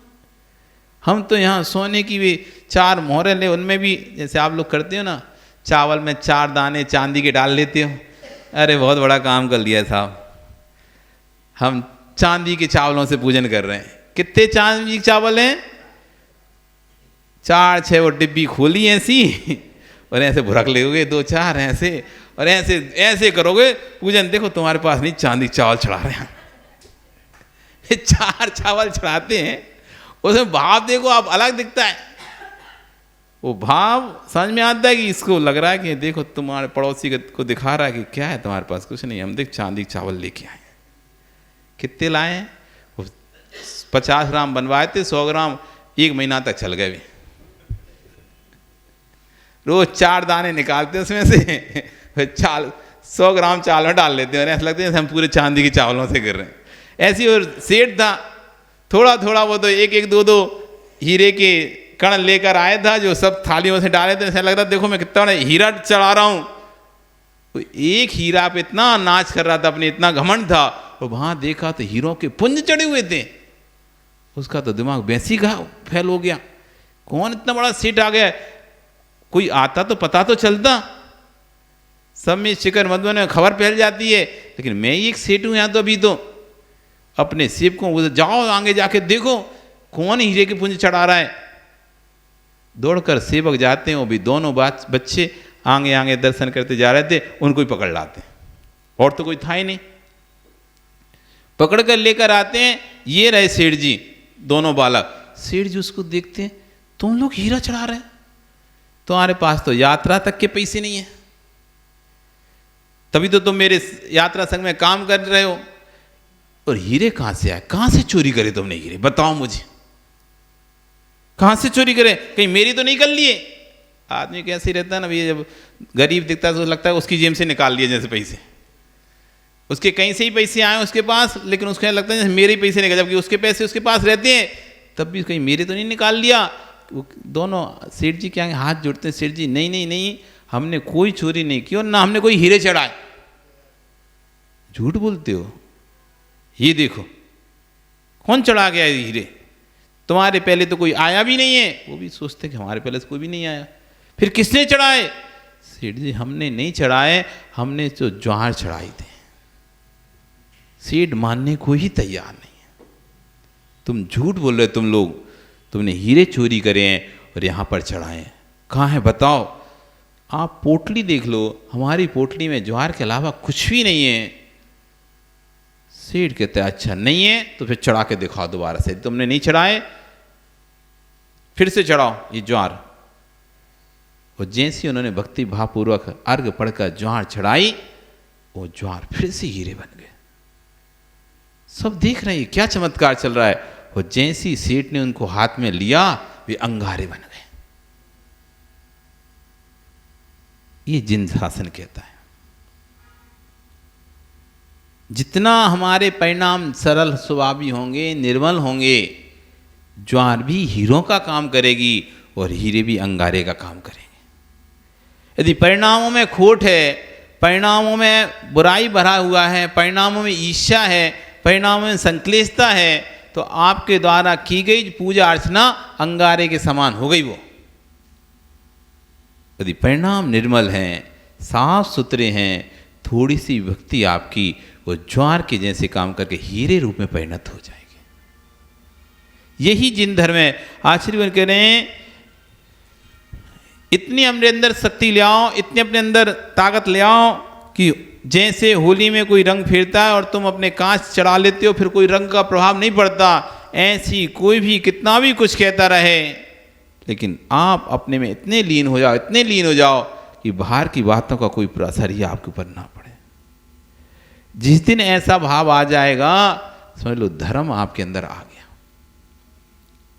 S3: हम तो यहाँ सोने की भी 4 मोहरे ले, उनमें भी जैसे आप लोग करते हो ना, चावल में 4 दाने चांदी के डाल लेते हो। अरे बहुत बड़ा काम कर लिया साहब, हम चांदी के चावलों से पूजन कर रहे हैं। कितने चांदी के चावल हैं? 4-6 वो डिब्बी खोली ऐसी और ऐसे भुरक लोगे 2-4 ऐसे, और ऐसे ऐसे करोगे पूजन। देखो तुम्हारे पास नहीं, चांदी चावल चढ़ा रहे हैं। 4 चावल चढ़ाते हैं, उसमें भाव देखो आप अलग दिखता है। वो भाव समझ में आता है कि इसको लग रहा है कि देखो तुम्हारे पड़ोसी को दिखा रहा है कि क्या है तुम्हारे पास, कुछ नहीं, हम देख चांदी चावल लेके आए। कितने लाए हैं? 50 ग्राम बनवाए थे, 100 ग्राम 1 महीना तक चल गए। रोज 4 दाने निकालते उसमें से 100 ग्राम चावल डाल लेते हैं और ऐसा लगता है हम पूरे चांदी के चावलों से कर रहे हैं। ऐसी और सेठ था, थोड़ा थोड़ा वो तो 1-1, 2-2 हीरे के कण लेकर आया था, जो सब थालियों से डाले थे। ऐसा लग रहा देखो मैं कितना बड़ा हीरा चढ़ा रहा हूँ। तो एक हीरा पे इतना नाच कर रहा था, अपने इतना घमंड था, और वहां देखा तो हीरों के पुंज चढ़े हुए थे। उसका तो दिमाग वैसी का फैल हो गया, कौन इतना बड़ा सेठ आ गया? कोई आता तो पता तो चलता, सब में शिखर मधुबन में खबर फैल जाती है, लेकिन मैं ही एक सेठ हूं यहाँ। तो अभी तो अपने सेब को जाओ आगे जाके देखो कौन हीरे के पुंज चढ़ा रहा है। दौड़कर सेवक जाते हैं, वो भी दोनों बच्चे आगे आगे दर्शन करते जा रहे थे, उनको ही पकड़ लाते हैं, और तो कोई था ही नहीं। पकड़ कर लेकर आते हैं, ये रहे सेठ जी, दोनों बालक। सेठ जी उसको देखते हैं, तुम लोग हीरा चढ़ा रहे हैं, तुम्हारे पास तो यात्रा तक के पैसे नहीं है, तभी तो तुम मेरे यात्रा संघ में काम कर रहे हो, और हीरे कहां से आए? कहां से चोरी करे तुमने हीरे? बताओ मुझे, कहां से चोरी करे? कहीं मेरी तो नहीं कर लिए? आदमी कैसे रहता है ना भैया, जब गरीब दिखता है तो लगता है उसकी जेब से निकाल लिए जैसे पैसे, उसके कहीं से ही पैसे आए उसके पास, लेकिन उसको लगता है जैसे मेरे ही पैसे निकल, जबकि उसके पैसे उसके पास रहते हैं, तब भी कहीं मेरे तो नहीं निकाल लिया। वो दोनों सेठ जी के आगे हाथ जोड़ते हैं, सेठ जी नहीं नहीं नहीं, हमने कोई चोरी नहीं की और ना हमने कोई हीरे चढ़ाए। झूठ बोलते हो, ये देखो कौन चढ़ा गया हीरे, तुम्हारे पहले तो कोई आया भी नहीं है। वो भी सोचते कि हमारे पहले से कोई भी नहीं आया, फिर किसने चढ़ाए? सेठ जी हमने नहीं चढ़ाए, हमने तो ज्वार चढ़ाई थे। सेठ मानने को ही तैयार नहीं है, तुम झूठ बोल रहे हो, तुम लोग, तुमने हीरे चोरी करे हैं और यहां पर चढ़ाए हैं। कहाँ है बताओ? आप पोटली देख लो, हमारी पोटली में ज्वार के अलावा कुछ भी नहीं है। सेठ कहते अच्छा नहीं है तो फिर चढ़ा के दिखाओ दोबारा से, तुमने नहीं चढ़ाए फिर से चढ़ाओ ये ज्वार। और जैसे उन्होंने भक्ति भावपूर्वक अर्घ पढ़कर ज्वार चढ़ाई, वो ज्वार फिर से हीरे बन गए। सब देख रहे हैं क्या चमत्कार चल रहा है। और जैसी सेठ ने उनको हाथ में लिया, वे अंगारे बन गए। ये जिन शासन कहता है, जितना हमारे परिणाम सरल स्वभावी होंगे, निर्मल होंगे, ज्वार भी हीरों का काम करेगी और हीरे भी अंगारे का काम करेंगे। यदि परिणामों में खोट है, परिणामों में बुराई भरा हुआ है, परिणामों में ईर्ष्या है, परिणामों में संक्लेशता है, तो आपके द्वारा की गई पूजा अर्चना अंगारे के समान हो गई। वो यदि परिणाम निर्मल हैं, साफ सुथरे हैं, थोड़ी सी भक्ति आपकी वो ज्वार के जैसे काम करके हीरे रूप में परिणत हो जाएगी। यही जिन धर्म है। आचार्य कह रहे हैं इतनी अपने अंदर शक्ति ले आओ, इतनी अपने अंदर ताकत ले आओ कि जैसे होली में कोई रंग फेरता है और तुम अपने कांच चढ़ा लेते हो, फिर कोई रंग का प्रभाव नहीं पड़ता, ऐसी कोई भी कितना भी कुछ कहता रहे, लेकिन आप अपने में इतने लीन हो जाओ, इतने लीन हो जाओ कि बाहर की बातों का कोई असर ही आपके ऊपर ना पड़े। जिस दिन ऐसा भाव आ जाएगा, समझ लो धर्म आपके अंदर आ गया।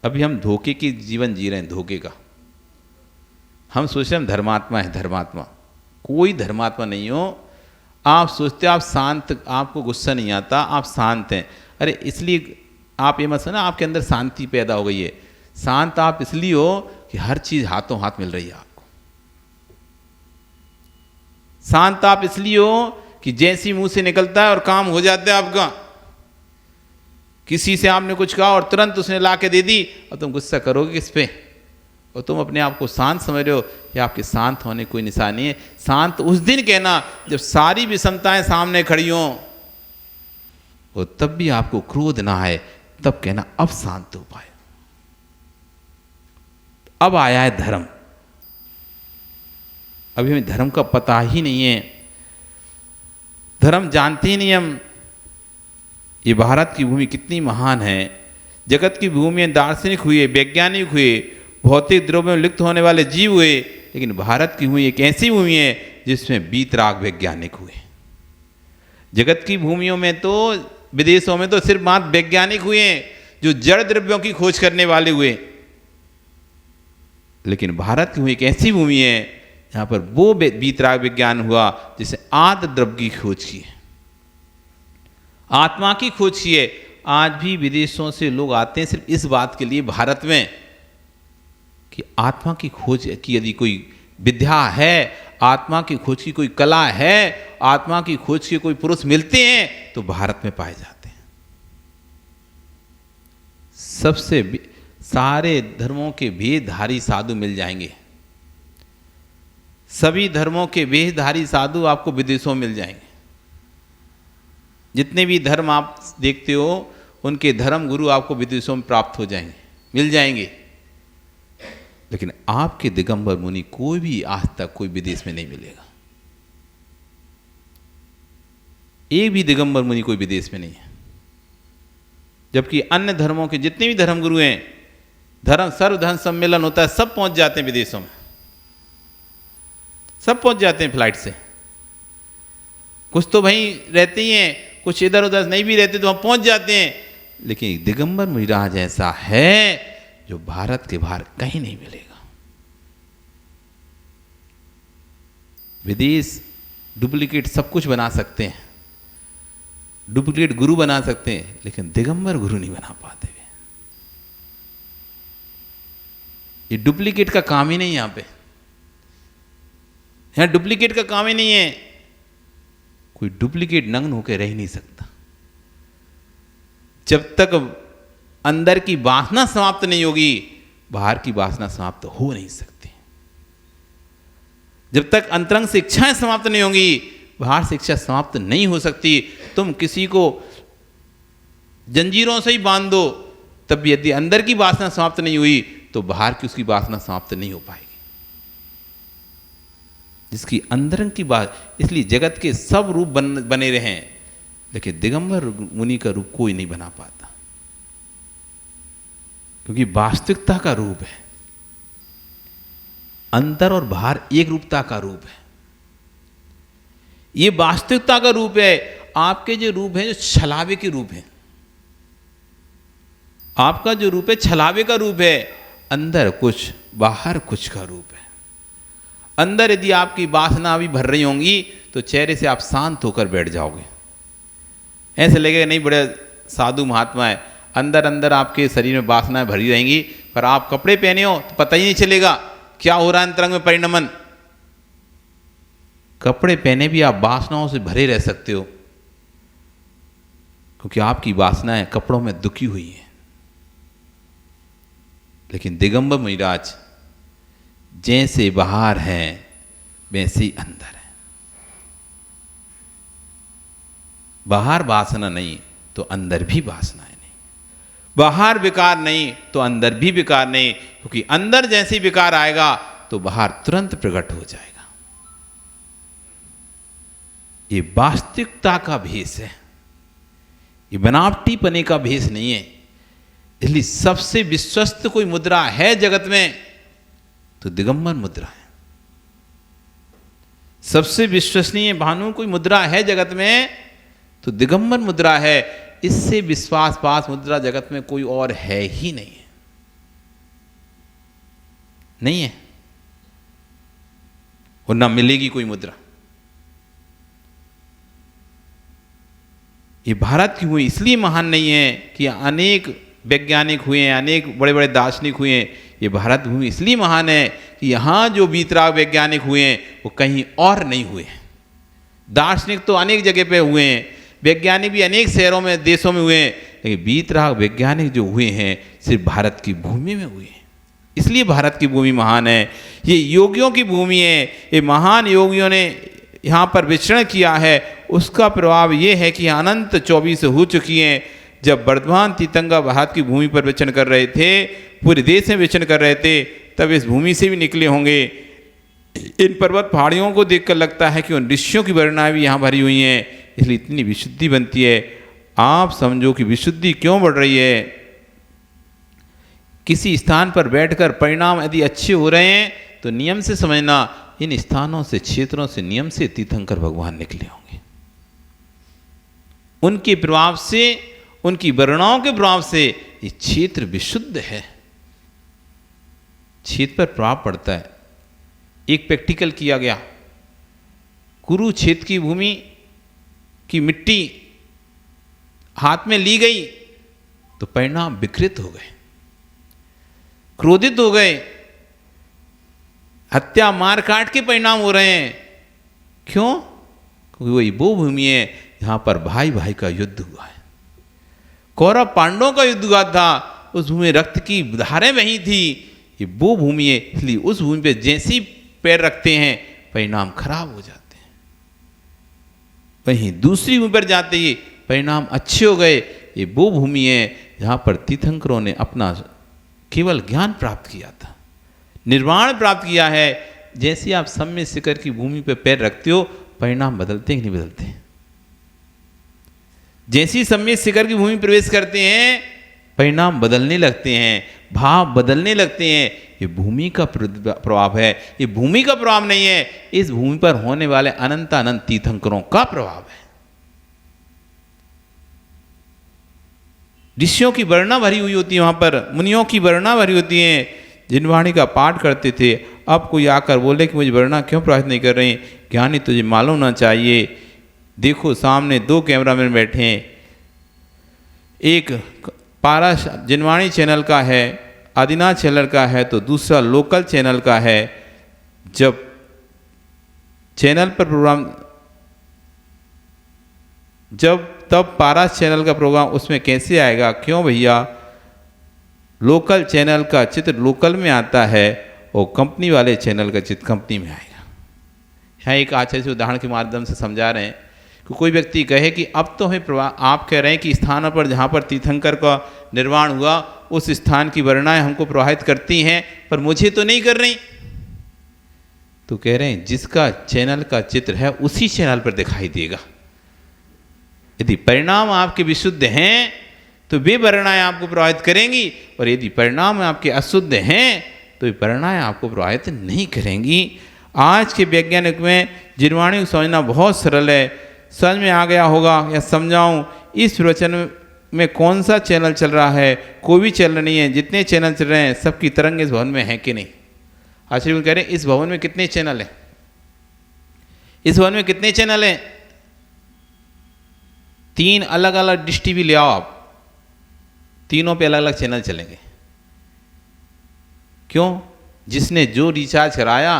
S3: अभी हम धोखे की जीवन जी रहे हैं, धोखे का। हम सोच रहे हैं हम धर्मात्मा है, धर्मात्मा। कोई धर्मात्मा नहीं हो। आप सोचते हो आप शांत, आपको गुस्सा नहीं आता, आप शांत हैं। अरे इसलिए आप ये मत समझना आपके अंदर शांति पैदा हो गई है। शांत आप इसलिए हो कि हर चीज हाथों हाथ मिल रही है आपको। शांत आप इसलिए हो कि जैसी मुंह से निकलता है और काम हो जाता है आपका। किसी से आपने कुछ कहा और तुरंत उसने ला के दे दी और तुम गुस्सा करोगे किस पे? और तुम अपने आप को शांत समझ रहे हो, या आपके शांत होने कोई निशान नहीं है। शांत उस दिन कहना जब सारी विषमताएं सामने खड़ी हों, और तब भी आपको क्रोध ना आए, तब कहना अब शांत हो पाए। अब आया है धर्म। अभी हमें धर्म का पता ही नहीं है, धर्म जानते ही नहीं हम। ये भारत की भूमि कितनी महान है। जगत की भूमि में दार्शनिक हुए, वैज्ञानिक हुए, भौतिक द्रव्यों में लिप्त होने वाले जीव हुए, लेकिन भारत की भूमि एक ऐसी भूमि है जिसमें वीतराग वैज्ञानिक हुए। जगत की भूमियों में तो, विदेशों में तो सिर्फ मात्र वैज्ञानिक हुए हैं जो जड़ द्रव्यों की खोज करने वाले हुए, लेकिन भारत की भूमि एक ऐसी भूमि है जहां पर वो वीतराग विज्ञान हुआ जिसे आद्य द्रव्य की खोज की है, आत्मा की खोज की है। आज भी विदेशों से लोग आते हैं सिर्फ इस बात के लिए भारत में कि आत्मा की खोज की यदि कोई विद्या है, आत्मा की खोज की कोई कला है, आत्मा की खोज के कोई पुरुष मिलते हैं तो भारत में पाए जाते हैं। सबसे सारे धर्मों के वेशधारी साधु मिल जाएंगे। सभी धर्मों के वेशधारी साधु आपको विदेशों में मिल जाएंगे। जितने भी धर्म आप देखते हो उनके धर्म गुरु आपको विदेशों में प्राप्त हो जाएंगे, मिल जाएंगे। लेकिन आपके दिगंबर मुनि कोई भी आज तक कोई विदेश में नहीं मिलेगा। एक भी दिगंबर मुनि कोई विदेश में नहीं है। जबकि अन्य धर्मों के जितने भी धर्म गुरु हैं, धर्म सर्वधर्म सम्मेलन होता है, सब पहुंच जाते हैं विदेशों में, सब पहुंच जाते हैं फ्लाइट से। कुछ तो वहीं रहते ही हैं, कुछ इधर उधर नहीं भी रहते तो हम पहुंच जाते हैं। लेकिन एक दिगंबर मुनिराज ऐसा है जो भारत के बाहर कहीं नहीं मिलेगा। विदेश डुप्लीकेट सब कुछ बना सकते हैं, डुप्लीकेट गुरु बना सकते हैं, लेकिन दिगंबर गुरु नहीं बना पाते वे। ये डुप्लीकेट का काम ही नहीं, यहां पे यहां डुप्लीकेट का काम ही नहीं है। कोई डुप्लीकेट नग्न होकर रह नहीं सकता। जब तक अंदर की वासना समाप्त नहीं होगी, बाहर की वासना समाप्त हो नहीं सकती। जब तक अंतरंग से इच्छाएं समाप्त नहीं होंगी, बाहर से इच्छा समाप्त नहीं हो सकती। तुम किसी को जंजीरों से ही बांध दो, तब भी यदि अंदर की वासना समाप्त नहीं हुई तो बाहर की उसकी वासना समाप्त नहीं हो पाएगी। जिसकी अंदरंग की बात, इसलिए जगत के सब रूप बने रहे, लेकिन दिगंबर मुनि का रूप कोई नहीं बना पाता, क्योंकि वास्तविकता का रूप है। अंतर और बाहर एक रूपता का रूप है। ये वास्तविकता का रूप है। आपके जो रूप है, जो छलावे के रूप है, आपका जो रूप है छलावे का रूप है। अंदर कुछ बाहर कुछ का रूप है। अंदर यदि आपकी वासना भी भर रही होंगी तो चेहरे से आप शांत होकर बैठ जाओगे। ऐसे लगेगा नहीं बड़े साधु महात्मा है। अंदर अंदर आपके शरीर में वासनाएं भरी रहेंगी, पर आप कपड़े पहने हो तो पता ही नहीं चलेगा क्या हो रहा है अंतरंग में परिणमन। कपड़े पहने भी आप वासनाओं से भरे रह सकते हो, क्योंकि आपकी वासनाएं कपड़ों में दुखी हुई हैं। लेकिन दिगंबर मुनिराज जैसे बाहर हैं वैसे ही अंदर है। बाहर वासना नहीं तो अंदर भी वासनाएं नहीं, बाहर विकार नहीं तो अंदर भी विकार नहीं, क्योंकि अंदर जैसे विकार आएगा तो बाहर तुरंत प्रकट हो जाएगा। ये वास्तविकता का भेष है, ये बनावटीपने का भेष नहीं है। इसलिए सबसे विश्वस्त कोई मुद्रा है जगत में तो दिगंबर मुद्रा है। सबसे विश्वसनीय भानु कोई मुद्रा है जगत में तो दिगंबर मुद्रा है। इससे विश्वास पास मुद्रा जगत में कोई और है ही नहीं है, नहीं है, और ना मिलेगी कोई मुद्रा। ये भारत की हुई इसलिए महान नहीं है कि अनेक वैज्ञानिक हुए हैं, अनेक बड़े बड़े दार्शनिक हुए हैं। ये भारत भूमि इसलिए महान है कि यहाँ जो वीतराग वैज्ञानिक हुए हैं वो कहीं और नहीं हुए हैं। दार्शनिक तो अनेक जगह पे हुए हैं, वैज्ञानिक भी अनेक शहरों में देशों में हुए हैं, लेकिन वीतराग वैज्ञानिक जो हुए हैं सिर्फ भारत की भूमि में हुए हैं। इसलिए भारत की भूमि महान है। ये योगियों की भूमि है। ये महान योगियों ने यहाँ पर विचरण किया है, उसका प्रभाव ये है कि अनंत 24 हो चुकी हैं। जब वर्धमान तीर्थंकर भारत की भूमि पर विचरण कर रहे थे, पूरे देश में विचरण कर रहे थे, तब इस भूमि से भी निकले होंगे। इन पर्वत पहाड़ियों को देखकर लगता है कि उन ऋषियों की वर्णाएं भी यहाँ भरी हुई हैं, इसलिए इतनी विशुद्धि बनती है। आप समझो कि विशुद्धि क्यों बढ़ रही है। किसी स्थान पर बैठकर परिणाम यदि अच्छे हो रहे हैं तो नियम से समझना, इन स्थानों से, क्षेत्रों से नियम से तीर्थंकर भगवान निकले होंगे। उनके प्रभाव से, उनकी वर्णाओं के प्रभाव से ये क्षेत्र विशुद्ध है। क्षेत्र पर प्रभाव पड़ता है। एक प्रैक्टिकल किया गया, कुरुक्षेत्र की भूमि की मिट्टी हाथ में ली गई तो परिणाम विकृत हो गए, क्रोधित हो गए, हत्या मार काट के परिणाम हो रहे हैं। क्यों? क्योंकि वही वो भूमि है जहां पर भाई भाई का युद्ध हुआ है, कौरव पांडवों का युद्ध हुआ था, उस भूमि में रक्त की धारें बही थी। ये वो भूमि है, इसलिए उस भूमि पे जैसे ही पैर रखते हैं परिणाम खराब हो जाते हैं। वहीं दूसरी भूमि पर जाते ही परिणाम अच्छे हो गए। ये वो भूमि है जहां पर तीर्थंकरों ने अपना केवल ज्ञान प्राप्त किया था, निर्वाण प्राप्त किया है। जैसे आप सम्य शिखर की भूमि पर पैर रखते हो परिणाम बदलते हैं कि नहीं बदलते हैं? जैसे ही सम्य शिखर की भूमि प्रवेश करते हैं परिणाम बदलने लगते हैं, भाव बदलने लगते हैं। ये भूमि का प्रभाव है, ये भूमि का प्रभाव नहीं है, इस भूमि पर होने वाले अनंत अनंत तीर्थंकरों का प्रभाव है। ऋषियों की वर्णा भरी हुई होती है, वहां पर मुनियों की वर्णा भरी होती है। जिनवाणी का पाठ करते थे, अब कोई आकर बोले कि मुझे वर्णा क्यों प्रभावित नहीं कर रही? ज्ञानी तुझे मालूम ना चाहिए। देखो सामने 2 कैमरामैन बैठे हैं, एक पारस जिनवाणी चैनल का है, आदिनाथ चैनल का है, तो दूसरा लोकल चैनल का है। जब चैनल पर प्रोग्राम, जब तब पारस चैनल का प्रोग्राम उसमें कैसे आएगा? क्यों भैया? लोकल चैनल का चित्र लोकल में आता है और कंपनी वाले चैनल का चित्र कंपनी में आएगा। यहाँ एक आचार्य से उदाहरण के माध्यम से समझा रहे हैं कि कोई व्यक्ति कहे कि अब तो हमें आप कह रहे हैं कि स्थानों पर जहाँ पर तीर्थंकर का निर्माण हुआ उस स्थान की वर्णाएं हमको प्रभावित करती हैं, पर मुझे तो नहीं कर रही। तो कह रहे हैं जिसका चैनल का चित्र है उसी चैनल पर दिखाई देगा। यदि परिणाम आपके विशुद्ध हैं तो वे वर्णाएं आपको प्रभावित करेंगी, और यदि परिणाम आपके अशुद्ध हैं तो ये वर्णाएं आपको प्रभावित नहीं करेंगी। आज के वैज्ञानिक में जिनवाणी को समझना बहुत सरल है। समझ में आ गया होगा या समझाऊं इस प्रवचन में कौन सा चैनल चल रहा है? कोई भी चैनल नहीं है। जितने चैनल चल रहे हैं सबकी तरंग इस भवन में है कि नहीं? आचार्य कह रहे हैं इस भवन में कितने चैनल हैं? इस भवन में कितने चैनल हैं? 3 अलग अलग डिश टीवी ले आओ आप, तीनों पे अलग अलग चैनल चलेंगे। क्यों? जिसने जो रिचार्ज कराया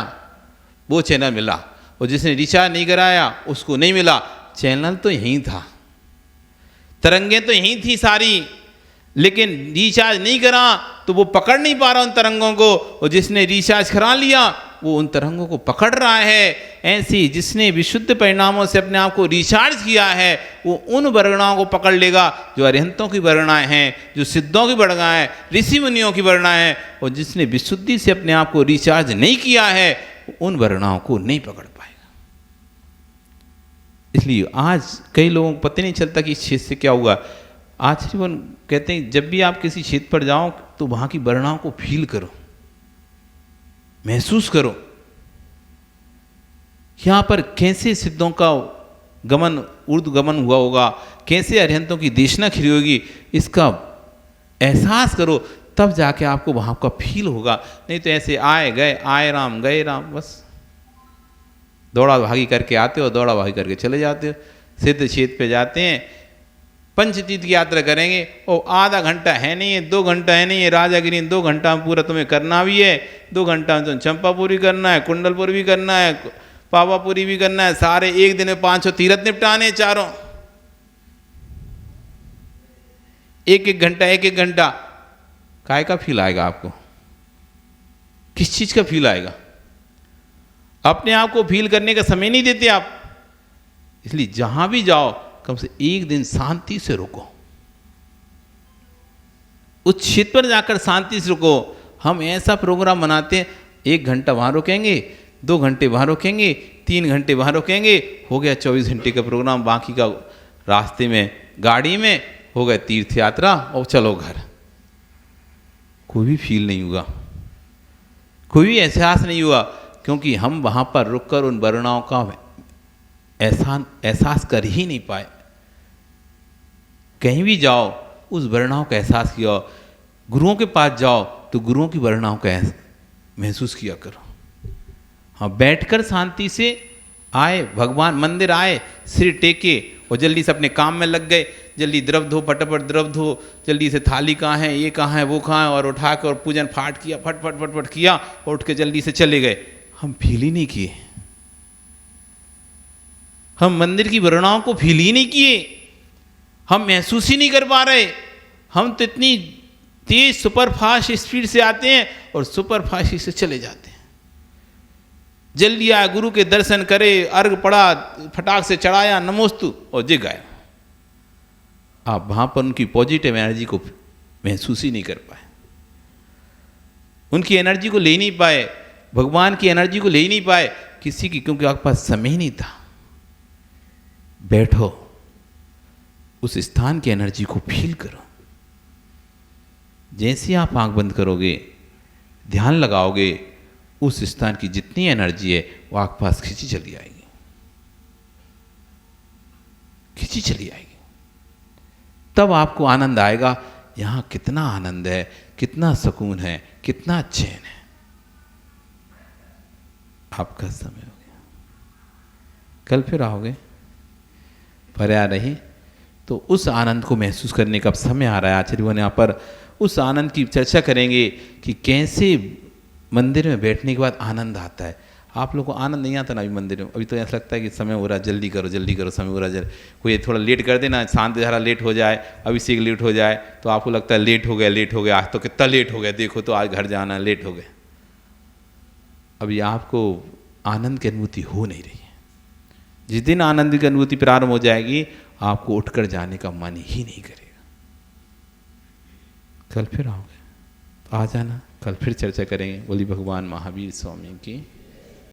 S3: वो चैनल मिला, और जिसने रिचार्ज नहीं कराया उसको नहीं मिला। चैनल तो यहीं था, तरंगें तो यहीं थी सारी, लेकिन रिचार्ज नहीं करा तो वो पकड़ नहीं पा रहा उन तरंगों को, और जिसने रिचार्ज करा लिया वो उन तरंगों को पकड़ रहा है। ऐसे ही जिसने विशुद्ध परिणामों से अपने आप को रिचार्ज किया है वो उन वर्गणाओं को पकड़ लेगा जो अरिहंतों की वर्गणाएं हैं, जो सिद्धों की वर्गणाएं, ऋषि मुनियों की वर्गणाएं हैं। और जिसने विशुद्धि से अपने आप को रिचार्ज नहीं किया है उन वर्गणाओं को नहीं पकड़ पाएगा। इसलिए आज कई लोगों को पता नहीं चलता कि इस क्षेत्र से क्या हुआ। आचार्य कहते हैं जब भी आप किसी क्षेत्र पर जाओ तो वहां की वर्गणाओं को फील करो, महसूस करो। यहां पर कैसे सिद्धों का गमन, ऊर्ध्वगमन हुआ होगा, कैसे अरिहंतों की देशना खिली होगी, इसका एहसास करो, तब जाके आपको वहां का फील होगा। नहीं तो ऐसे आए गए, आए राम गए राम, बस दौड़ा भागी करके आते हो, दौड़ा भागी करके चले जाते हो। सिद्ध क्षेत्र पे जाते हैं, पंचतीर्थ की यात्रा करेंगे, और आधा घंटा है नहीं है, 2 घंटा है नहीं है, राजागिरी 2 घंटा में पूरा तुम्हें करना भी है। 2 घंटा में तुम्हें चंपापुरी करना है, कुंडलपुर भी करना है, पावापुरी भी करना है, सारे एक दिन में 500 तीर्थ निपटाने चारों। 1-1 घंटा 1-1 घंटा काय का फील आएगा आपको? किस चीज का फील आएगा? अपने आप को फील करने का समय नहीं देते आप। इसलिए जहां भी जाओ कम से 1 दिन शांति से रुको, उस क्षेत्र पर जाकर शांति से रुको। हम ऐसा प्रोग्राम बनाते हैं, 1 घंटा वहां रुकेंगे, 2 घंटे वहां रुकेंगे, 3 घंटे वहां रुकेंगे, हो गया 24 घंटे का प्रोग्राम। बाकी का रास्ते में गाड़ी में हो गया तीर्थ यात्रा और चलो घर। कोई भी फील नहीं हुआ, कोई भी एहसास नहीं हुआ, क्योंकि हम वहां पर रुककर उन वर्णनाओं का एहसास कर ही नहीं पाए। कहीं भी जाओ उस वर्णनाओं का एहसास किया। गुरुओं के पास जाओ तो गुरुओं की वर्णनाओं का महसूस किया करो। हाँ, बैठकर शांति से आए, भगवान मंदिर आए, सिर टेके और जल्दी से अपने काम में लग गए। जल्दी द्रव धो, फटाफट द्रव धो, जल्दी से थाली कहाँ है, ये कहाँ है, वो कहाँ है, और उठा के और पूजन पाठ किया, फट फट फट फट किया और उठ के जल्दी से चले गए। हम फील ही नहीं किए, हम मंदिर की वर्णनाओं को फील ही नहीं किए, हम महसूस ही नहीं कर पा रहे। हम तो इतनी तेज सुपर फास्ट स्पीड से आते हैं और सुपर फास्ट से चले जाते हैं। जल्दी आया, गुरु के दर्शन करे, अर्घ पड़ा, फटाक से चढ़ाया, नमोस्तु और जय गाया। आप वहां पर उनकी पॉजिटिव एनर्जी को महसूस ही नहीं कर पाए, उनकी एनर्जी को ले नहीं पाए, भगवान की एनर्जी को ले ही नहीं पाए किसी की, क्योंकि आपके पास समय ही नहीं था। बैठो, उस स्थान की एनर्जी को फील करो। जैसे ही आप आंख बंद करोगे, ध्यान लगाओगे, उस स्थान की जितनी एनर्जी है वो आपके पास खींची चली आएगी, खींची चली आएगी। तब आपको आनंद आएगा, यहां कितना आनंद है, कितना सुकून है, कितना चैन है। आपका समय हो गया, कल फिर आओगे, पर्याय नहीं तो उस आनंद को महसूस करने का अब समय आ रहा है। आचार्य ने यहाँ पर उस आनंद की चर्चा करेंगे कि कैसे मंदिर में बैठने के बाद आनंद आता है। आप लोगों को आनंद नहीं आता ना अभी मंदिर में? अभी तो ऐसा लगता है कि समय हो रहा है, जल्दी करो जल्दी करो, समय हो रहा है, कोई थोड़ा लेट कर देना, शांत धारा लेट हो जाए, अभिषेक लेट हो जाए तो आपको लगता है लेट हो गया, लेट हो गया, आज तो कितना लेट हो गया, देखो तो आज घर जाना है, लेट हो गया। अभी आपको आनंद की अनुभूति हो नहीं रही है। जिस दिन आनंद की अनुभूति प्रारंभ हो जाएगी आपको उठकर जाने का मन ही नहीं करेगा। कल फिर आओगे, आ जाना, कल फिर चर्चा करेंगे। बोली भगवान महावीर स्वामी की।